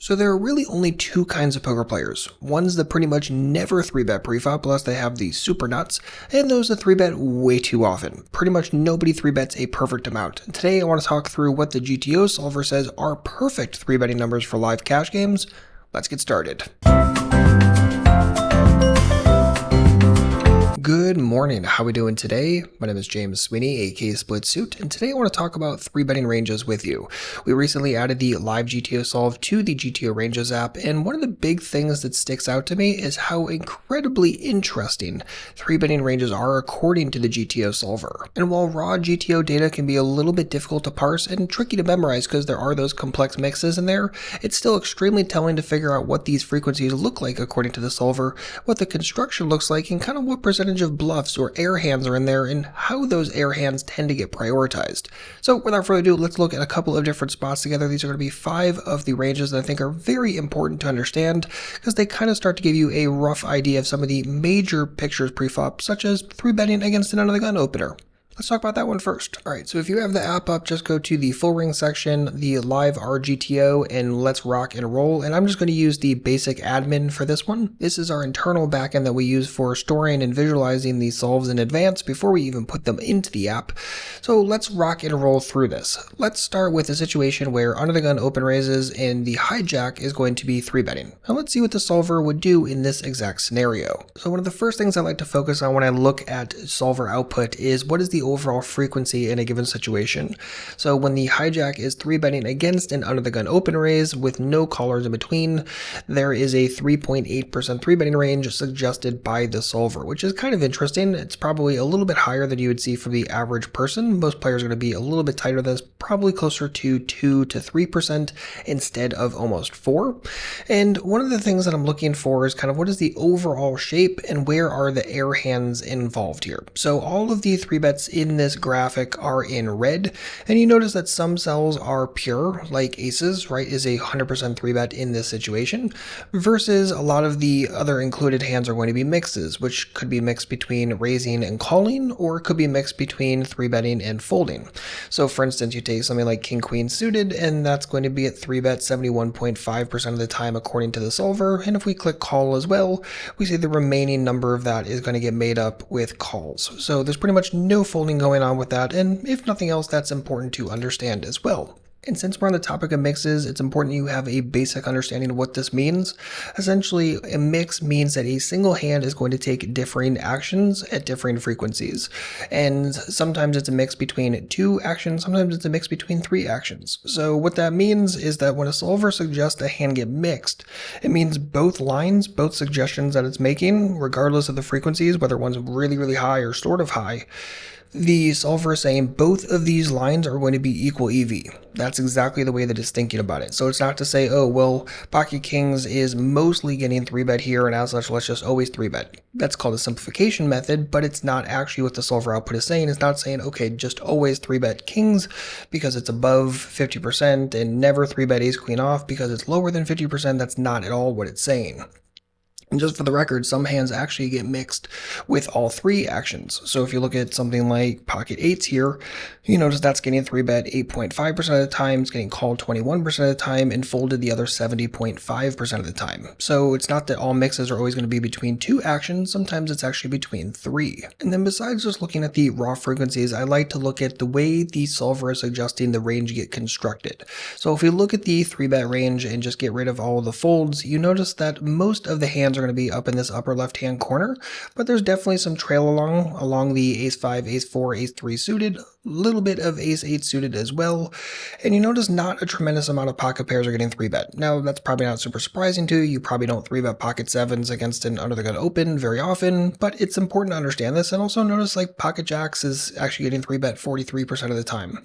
So there are really only two kinds of poker players. Ones that pretty much never 3-bet preflop unless they have the super nuts, and those that 3-bet way too often. Pretty much nobody 3-bets a perfect amount. And today I want to talk through what the GTO solver says are perfect 3-betting numbers for live cash games. Let's get started. Good morning, how we doing today? My name is James Sweeney, aka Split Suit, and today I want to talk about 3-betting ranges with you. We recently added the live GTO solve to the GTO Ranges app, and one of the big things that sticks out to me is how incredibly interesting 3-betting ranges are according to the GTO solver. And while raw GTO data can be a little bit difficult to parse and tricky to memorize because there are those complex mixes in there, it's still extremely telling to figure out what these frequencies look like according to the solver, what the construction looks like, and kind of what percentage of bluffs or air hands are in there and how those air hands tend to get prioritized. So without further ado, let's look at a couple of different spots together. These are going to be 5 of the ranges that I think are very important to understand because they kind of start to give you a rough idea of some of the major pictures pre-flop, such as 3-betting against an under-the-gun opener. Let's talk about that one first. Alright, so if you have the app up, just go to the full ring section, the live RGTO, and let's rock and roll. And I'm just going to use the basic admin for this one. This is our internal backend that we use for storing and visualizing these solves in advance before we even put them into the app. So let's rock and roll through this. Let's start with a situation where under the gun open raises and the hijack is going to be 3-betting. And let's see what the solver would do in this exact scenario. So one of the first things I like to focus on when I look at solver output is what is the overall frequency in a given situation. So when the hijack is 3-betting against an under the gun open raise with no callers in between, there is a 3.8% 3-betting range suggested by the solver, which is kind of interesting. It's probably a little bit higher than you would see for the average person. Most players are going to be a little bit tighter than this, probably closer to 2 to 3% instead of almost 4. And one of the things that I'm looking for is kind of what is the overall shape and where are the air hands involved here. So all of the 3-bets in this graphic are in red, and you notice that some cells are pure, like aces, right, is a 100% 3-bet in this situation, versus a lot of the other included hands are going to be mixes, which could be mixed between raising and calling, or it could be mixed between 3-betting and folding. So for instance, you take something like king queen suited, and that's going to be at 3-bet 71.5% of the time according to the solver, and if we click call as well, we see the remaining number of that is going to get made up with calls. So there's pretty much no folding going on with that, and if nothing else, that's important to understand as well. And since we're on the topic of mixes, it's important you have a basic understanding of what this means. Essentially, a mix means that a single hand is going to take differing actions at differing frequencies. And sometimes it's a mix between 2 actions, sometimes it's a mix between 3 actions. So what that means is that when a solver suggests a hand get mixed, it means both lines, both suggestions that it's making, regardless of the frequencies, whether one's really, really high or sort of high, the solver is saying both of these lines are going to be equal EV. That's exactly the way that it's thinking about it. So it's not to say, oh, well, pocket kings is mostly getting 3-bet here, and as such, let's just always 3-bet. That's called a simplification method, but it's not actually what the solver output is saying. It's not saying, okay, just always 3-bet kings because it's above 50% and never 3-bet ace queen off because it's lower than 50%. That's not at all what it's saying. And just for the record, some hands actually get mixed with all 3 actions. So if you look at something like pocket 8s here, you notice that's getting 3-bet 8.5% of the time, it's getting called 21% of the time, and folded the other 70.5% of the time. So it's not that all mixes are always going to be between 2 actions, sometimes it's actually between 3. And then besides just looking at the raw frequencies, I like to look at the way the solver is suggesting the range get constructed. So if we look at the 3-bet range and just get rid of all the folds, you notice that most of the hands are going to be up in this upper left hand corner, but there's definitely some trail along the ace 5, ace 4, ace 3 suited, a little bit of ace 8 suited as well, and you notice not a tremendous amount of pocket pairs are getting 3-bet. Now that's probably not super surprising to you. You probably don't 3-bet pocket 7s against an under the gun open very often, but it's important to understand this. And also notice like pocket jacks is actually getting 3-bet 43% of the time.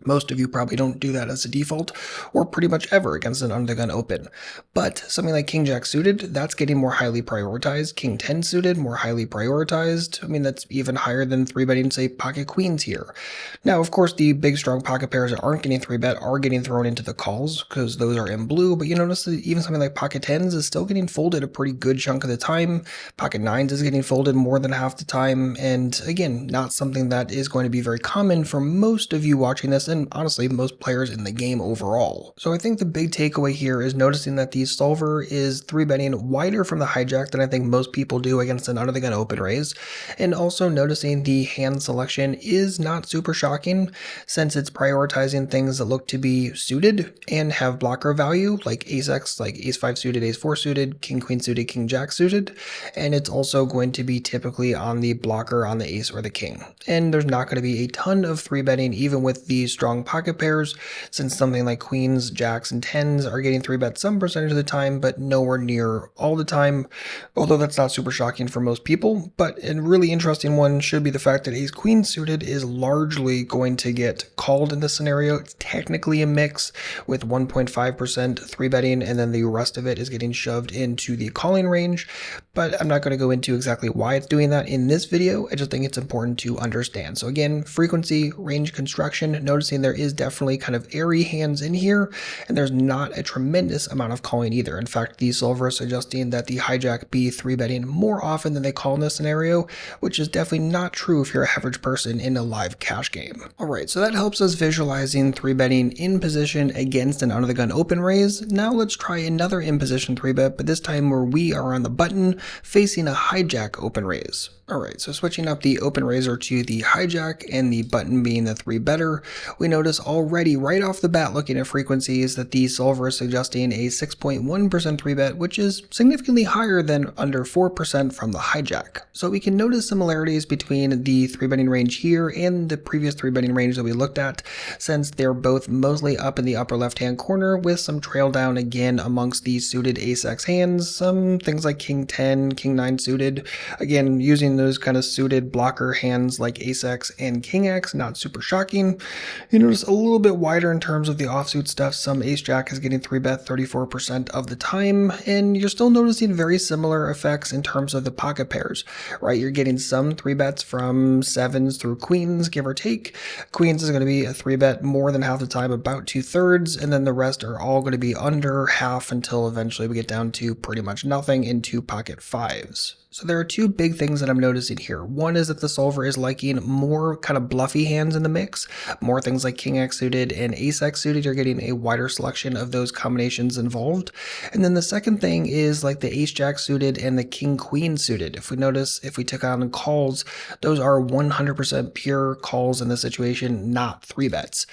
Most of you probably don't do that as a default, or pretty much ever against an under the gun open. But something like king jack suited, that's getting more highly prioritized. King 10 suited, more highly prioritized. I mean, that's even higher than 3-betting, say, pocket queens here. Now, of course, the big strong pocket pairs that aren't getting 3-bet are getting thrown into the calls, because those are in blue, but you notice that even something like pocket 10s is still getting folded a pretty good chunk of the time. Pocket 9s is getting folded more than half the time, and again, not something that is going to be very common for most of you watching this, and honestly most players in the game overall. So I think the big takeaway here is noticing that the solver is 3-betting wider from the hijack than I think most people do against an under-the-gun open raise, and also noticing the hand selection is not super shocking since it's prioritizing things that look to be suited and have blocker value like ace-x, like ace-5 suited, ace-4 suited, king-queen suited, king-jack suited, and it's also going to be typically on the blocker on the ace or the king. And there's not going to be a ton of 3-betting even with these strong pocket pairs, since something like queens, jacks, and tens are getting 3-bet some percentage of the time, but nowhere near all the time, although that's not super shocking for most people. But a really interesting one should be the fact that ace-queen suited is largely going to get called in this scenario. It's technically a mix with 1.5% 3-betting, and then the rest of it is getting shoved into the calling range, but I'm not going to go into exactly why it's doing that in this video. I just think it's important to understand. So again, frequency, range construction, noticing there is definitely kind of airy hands in here, and there's not a tremendous amount of calling either. In fact, the solver is suggesting that the hijack be 3-betting more often than they call in this scenario, which is definitely not true if you're an average person in a live cash game. Alright, so that helps us visualizing 3-betting in position against an under-the-gun open raise. Now let's try another in position 3-bet, but this time where we are on the button facing a hijack open raise. Alright, so switching up the open raiser to the hijack and the button being the 3-better, we notice already right off the bat looking at frequencies that the solver is suggesting a 6.1% 3-bet, which is significantly higher than under 4% from the hijack. So we can notice similarities between the 3-betting range here and the previous 3-betting range that we looked at, since they're both mostly up in the upper left hand corner with some trail down again amongst the suited ace-x hands, some things like king 10, king 9 suited, again using those kind of suited blocker hands like ace-x and king-x, not super shocking. You notice a little bit wider in terms of the offsuit stuff. Some ace-jack is getting 3-bet 34% of the time, and you're still noticing very similar effects in terms of the pocket pairs, right? You're getting some 3-bets from sevens through queens, give or take. Queens is going to be a 3-bet more than half the time, about 2/3, and then the rest are all going to be under half until eventually we get down to pretty much nothing in 2 pocket 5s. So there are two big things that I'm noticing here. One is that the solver is liking more kind of bluffy hands in the mix. More things like king-x suited and ace-x suited are getting a wider selection of those combinations involved. And then the second thing is like the ace-jack suited and the king-queen suited. If we notice, if we took on calls, those are 100% pure calls in this situation, not 3-bets.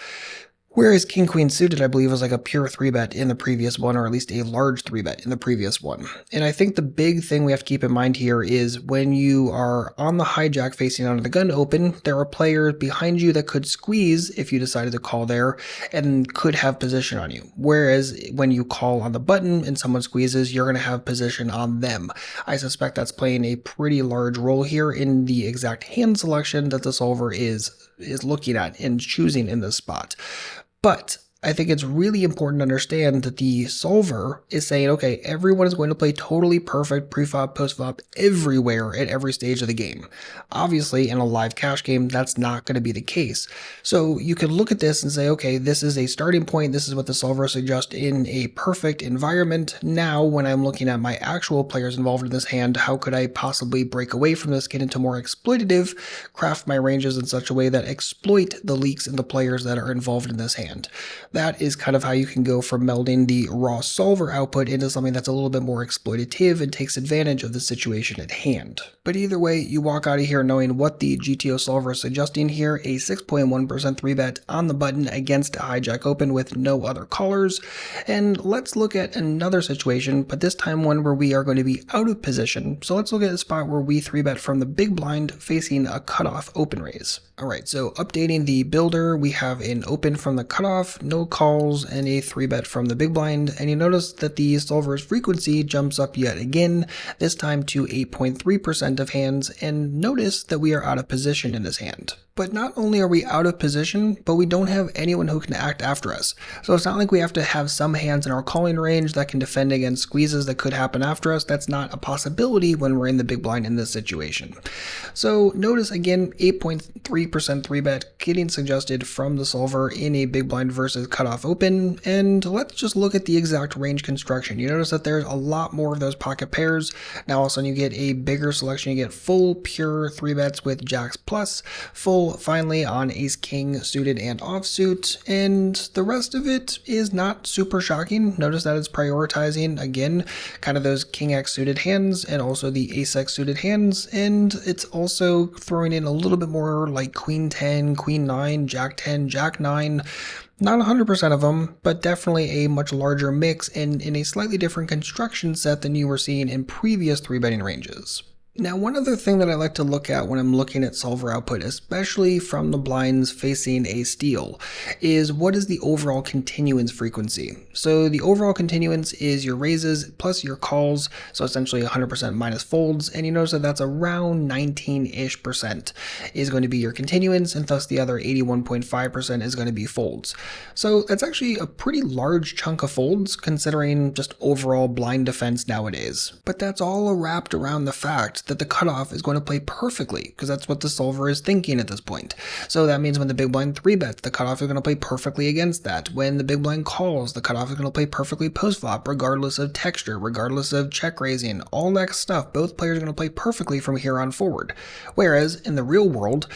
Whereas king-queen suited, I believe, was like a pure 3-bet in the previous one, or at least a large 3-bet in the previous one. And I think the big thing we have to keep in mind here is when you are on the hijack facing under the gun open, there are players behind you that could squeeze if you decided to call there and could have position on you. Whereas when you call on the button and someone squeezes, you're going to have position on them. I suspect that's playing a pretty large role here in the exact hand selection that the solver is looking at and choosing in this spot. But I think it's really important to understand that the solver is saying, okay, everyone is going to play totally perfect pre-flop, post-flop everywhere at every stage of the game. Obviously, in a live cash game, that's not going to be the case. So you can look at this and say, okay, this is a starting point. This is what the solver suggests in a perfect environment. Now, when I'm looking at my actual players involved in this hand, how could I possibly break away from this, get into more exploitative, craft my ranges in such a way that exploit the leaks in the players that are involved in this hand? That is kind of how you can go from melding the raw solver output into something that's a little bit more exploitative and takes advantage of the situation at hand. But either way, you walk out of here knowing what the GTO solver is suggesting here, a 6.1% 3-bet on the button against a hijack open with no other callers. And let's look at another situation, but this time one where we are going to be out of position. So let's look at a spot where we 3-bet from the big blind facing a cutoff open raise. Alright, so updating the builder, we have an open from the cutoff, no calls, and a 3-bet from the big blind, and you notice that the solver's frequency jumps up yet again, this time to 8.3% of hands, and notice that we are out of position in this hand. But not only are we out of position, but we don't have anyone who can act after us. So it's not like we have to have some hands in our calling range that can defend against squeezes that could happen after us. That's not a possibility when we're in the big blind in this situation. So notice again, 8.3% 3-bet getting suggested from the solver in a big blind versus cutoff open. And let's just look at the exact range construction. You notice that there's a lot more of those pocket pairs. Now all of a sudden you get a bigger selection. You get full pure 3-bets with jacks plus, full call finally on ace king suited and offsuit, and the rest of it is not super shocking. Notice that it's prioritizing again kind of those king x suited hands and also the ace x suited hands, and it's also throwing in a little bit more like queen 10, queen 9, jack 10, jack 9. Not 100% of them, but definitely a much larger mix and in a slightly different construction set than you were seeing in previous 3-betting ranges. Now, one other thing that I like to look at when I'm looking at solver output, especially from the blinds facing a steal, is what is the overall continuance frequency. So the overall continuance is your raises plus your calls, so essentially 100% minus folds, and you notice that that's around 19-ish% is going to be your continuance, and thus the other 81.5% is going to be folds. So that's actually a pretty large chunk of folds considering just overall blind defense nowadays. But that's all wrapped around the fact that the cutoff is going to play perfectly, because that's what the solver is thinking at this point. So that means when the big blind 3-bets, the cutoff is going to play perfectly against that. When the big blind calls, the cutoff is going to play perfectly post-flop, regardless of texture, regardless of check raising, all that stuff. Both players are going to play perfectly from here on forward. Whereas in the real world,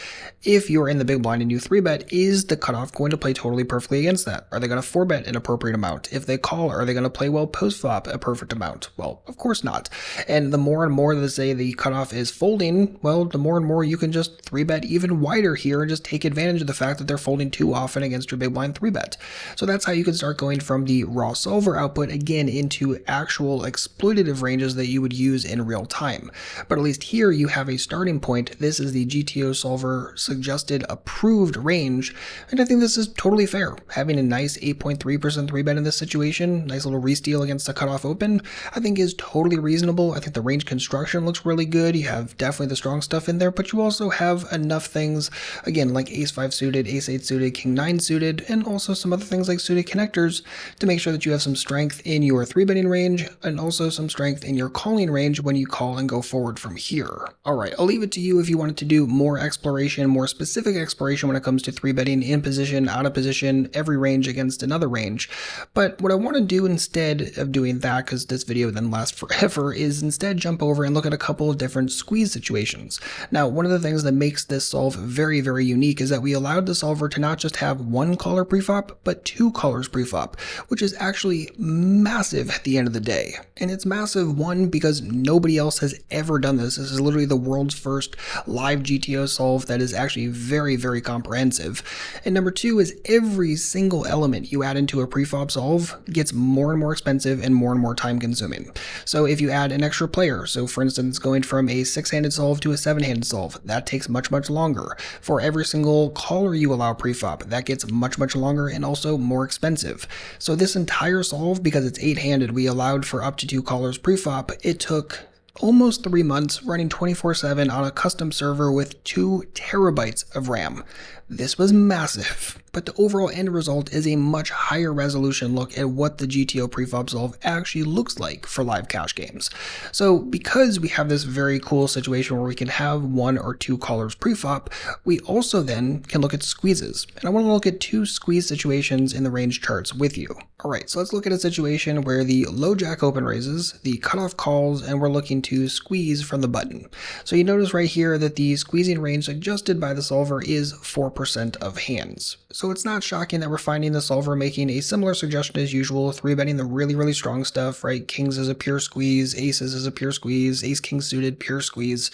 if you're in the big blind and you 3-bet, is the cutoff going to play totally perfectly against that? Are they going to 4-bet an appropriate amount? If they call, are they going to play well post-flop a perfect amount? Well, of course not. And the more and more that say the cutoff is folding, well, the more and more you can just 3-bet even wider here and just take advantage of the fact that they're folding too often against your big blind 3-bet. So that's how you can start going from the raw solver output again into actual exploitative ranges that you would use in real time. But at least here you have a starting point. This is the GTO solver suggested approved range, and I think this is totally fair. Having a nice 8.3% 3-bet in this situation, nice little re-steal against the cutoff open, I think is totally reasonable. I think the range construction looks really good. You have definitely the strong stuff in there, but you also have enough things, again, like ace 5 suited, ace 8 suited, king 9 suited, and also some other things like suited connectors to make sure that you have some strength in your 3-betting range and also some strength in your calling range when you call and go forward from here. Alright, I'll leave it to you if you wanted to do more exploration, more specific exploration when it comes to 3-betting in position, out of position, every range against another range. But what I want to do instead of doing that, because this video then lasts forever, is instead jump over and look at a couple of different squeeze situations. Now, one of the things that makes this solve very, very unique is that we allowed the solver to not just have one caller preflop, but 2 callers preflop, which is actually massive at the end of the day. And it's massive, one, because nobody else has ever done this. This is literally the world's first live GTO solve that is actually very, very comprehensive. And number 2 is every single element you add into a preflop solve gets more and more expensive and more time consuming. So if you add an extra player, so for instance, going from a 6-handed solve to a 7-handed solve, that takes much longer. For every single caller you allow preflop, that gets much longer and also more expensive. So this entire solve, because it's 8-handed, we allowed for up to 2 callers preflop. It took almost 3 months running 24/7 on a custom server with 2 terabytes of RAM. This was massive, but the overall end result is a much higher resolution look at what the GTO preflop solve actually looks like for live cash games. So because we have this very cool situation where we can have 1 or 2 callers preflop, we also then can look at squeezes. And I want to look at 2 squeeze situations in the range charts with you. Alright, so let's look at a situation where the low jack open raises, the cutoff calls, and we're looking to squeeze from the button. So you notice right here that the squeezing range suggested by the solver is 4% of hands. So it's not shocking that we're finding the solver making a similar suggestion as usual, 3-betting the really strong stuff, right? Kings is a pure squeeze, aces is a pure squeeze, ace king suited, pure squeeze,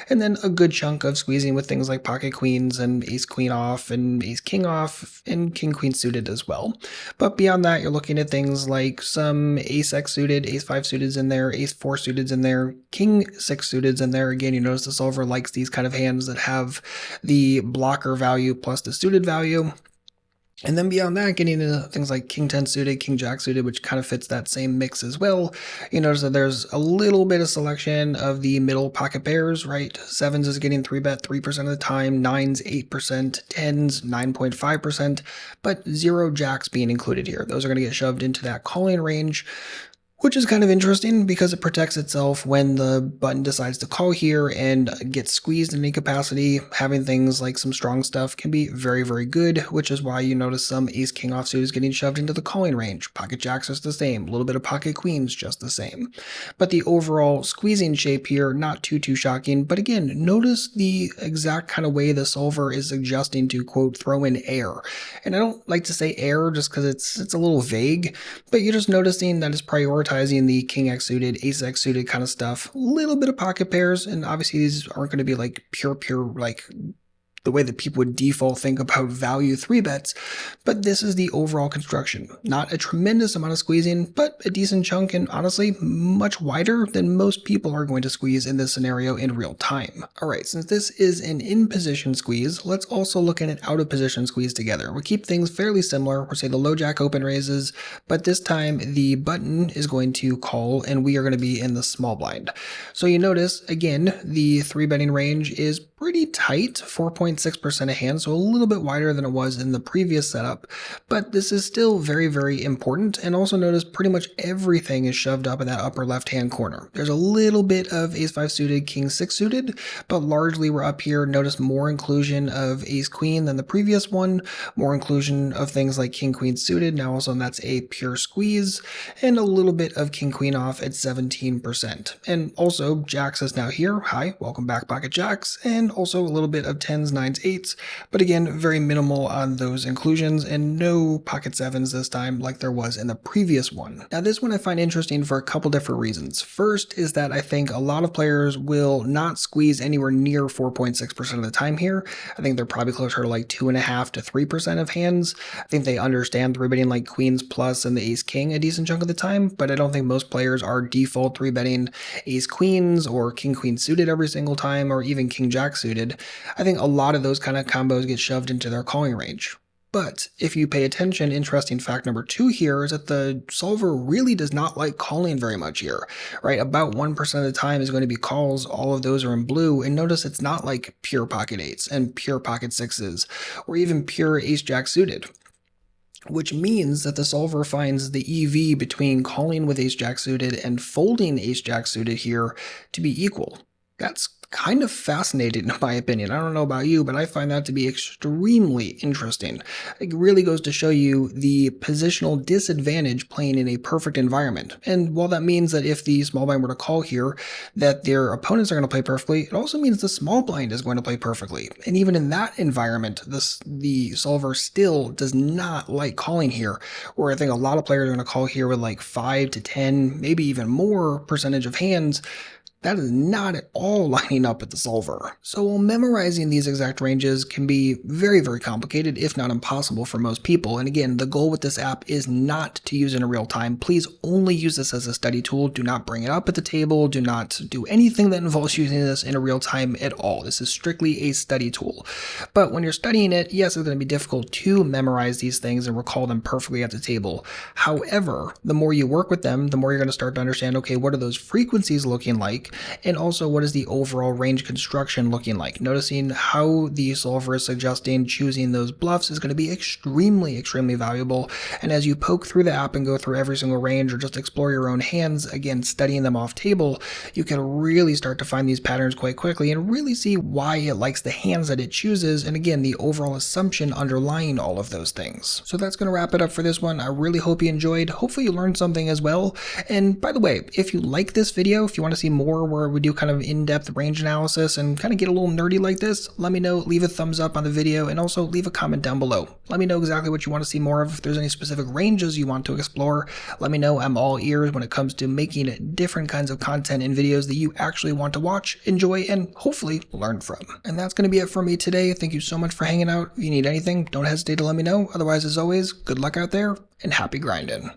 and then a good chunk of squeezing with things like pocket queens and ace queen off and ace king off and king queen suited as well. But beyond that, you're looking at things like some ace x suited, ace 5 suited's in there, ace 4 suited's in there, king 6 suited's in there. Again, you notice the solver likes these kind of hands that have the blocker value plus the suited value. And then beyond that, getting into things like king 10 suited, king jack suited, which kind of fits that same mix as well. You notice that there's a little bit of selection of the middle pocket pairs, right? 7s is getting 3-bet 3% of the time, 9s 8%, 10s 9.5%, but 0 jacks being included here. Those are going to get shoved into that calling range. which is kind of interesting because it protects itself when the button decides to call here and gets squeezed in any capacity. Having things like some strong stuff can be very, very good, which is why you notice some ace-king offsuit is getting shoved into the calling range. Pocket jacks is the same, a little bit of pocket queens just the same. But the overall squeezing shape here, not too shocking, but again, notice the exact kind of way the solver is suggesting to, quote, throw in air. And I don't like to say air just because it's a little vague, but you're just noticing that it's prioritizing the king x suited, ace x suited kind of stuff, a little bit of pocket pairs, and obviously these aren't going to be like pure like the way that people would default think about value 3-bets, but this is the overall construction. Not a tremendous amount of squeezing, but a decent chunk, and honestly, much wider than most people are going to squeeze in this scenario in real time. Alright, since this is an in-position squeeze, let's also look at an out-of-position squeeze together. We'll keep things fairly similar. We'll say the low jack open raises, but this time the button is going to call, and we are going to be in the small blind. So you notice, again, the 3-betting range is pretty tight, 4.6% of hands, so a little bit wider than it was in the previous setup, but this is still very, very important. And also notice pretty much everything is shoved up in that upper left-hand corner. There's a little bit of ace-5 suited, king-6 suited, but largely we're up here. Notice more inclusion of ace-queen than the previous one, more inclusion of things like king-queen suited, now also that's a pure squeeze, and a little bit of king-queen off at 17%. And also jacks is now here. Hi, welcome back, pocket jacks, and also a little bit of 10s, 9s, 8s, but again, very minimal on those inclusions and no pocket 7s this time like there was in the previous one. Now this one I find interesting for a couple different reasons. First is that I think a lot of players will not squeeze anywhere near 4.6% of the time here. I think they're probably closer to like 2.5 to 3% of hands. I think they understand 3-betting like queens plus and the ace king a decent chunk of the time, but I don't think most players are default 3-betting ace queens or king queen suited every single time, or even king jack suited. I think a lot of those kind of combos get shoved into their calling range. But if you pay attention, interesting fact number 2 here is that the solver really does not like calling very much here, right? About 1% of the time is going to be calls. All of those are in blue. And notice it's not like pure pocket 8s and pure pocket 6s or even pure ace jack suited, which means that the solver finds the EV between calling with ace jack suited and folding ace jack suited here to be equal. That's kind of fascinating in my opinion. I don't know about you, but I find that to be extremely interesting. It really goes to show you the positional disadvantage playing in a perfect environment. And while that means that if the small blind were to call here, that their opponents are going to play perfectly, it also means the small blind is going to play perfectly. And even in that environment, the solver still does not like calling here, where I think a lot of players are going to call here with like 5 to 10, maybe even more percentage of hands. That is not at all lining up at the solver. So while memorizing these exact ranges can be very, very complicated, if not impossible for most people, and again, the goal with this app is not to use it in real time. Please only use this as a study tool. Do not bring it up at the table. Do not do anything that involves using this in a real time at all. This is strictly a study tool. But when you're studying it, yes, it's going to be difficult to memorize these things and recall them perfectly at the table. However, the more you work with them, the more you're going to start to understand, okay, what are those frequencies looking like? And also, what is the overall range construction looking like? Noticing how the solver is suggesting choosing those bluffs is going to be extremely, extremely valuable. And as you poke through the app and go through every single range or just explore your own hands, again, studying them off table, you can really start to find these patterns quite quickly and really see why it likes the hands that it chooses. And again, the overall assumption underlying all of those things. So that's going to wrap it up for this one. I really hope you enjoyed. Hopefully you learned something as well. And by the way, if you like this video, if you want to see more where we do kind of in-depth range analysis and kind of get a little nerdy like this, let me know. Leave a thumbs up on the video and also leave a comment down below. Let me know exactly what you want to see more of. If there's any specific ranges you want to explore, let me know. I'm all ears when it comes to making different kinds of content and videos that you actually want to watch, enjoy, and hopefully learn from. And that's going to be it for me today. Thank you so much for hanging out. If you need anything, don't hesitate to let me know. Otherwise, as always, good luck out there and happy grinding.